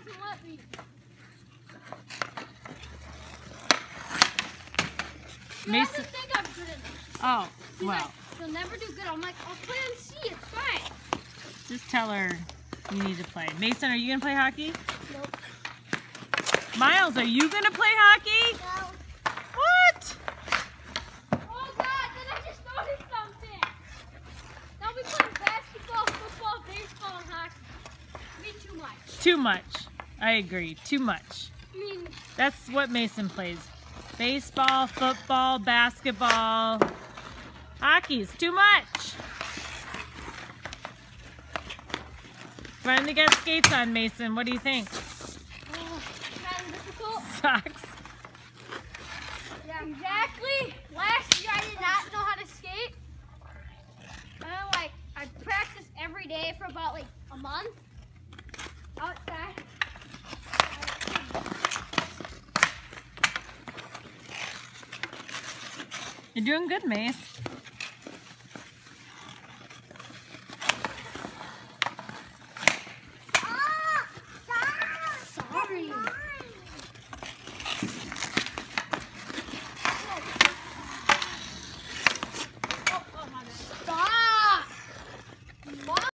doesn't let me. Mason. Think I'm good at this. Oh, She's well. like, you'll never do good. I'm like, I'll play on C. It's fine. Just tell her you need to play. Mason, are you going to play hockey? Nope. Miles, are you going to play hockey? No. What? Oh, God. Then I just noticed something. Now we play basketball, football, baseball, and hockey. I mean, too much. Too much. I agree. Too much. I mean, That's what Mason plays. Baseball, football, basketball. Hockey's too much. Finally got skates on, Mason. What do you think? kind of difficult. Socks. Yeah, exactly. Last year I did not know how to skate. And I practiced every day for about like a month. Outside. You're doing good, Mace.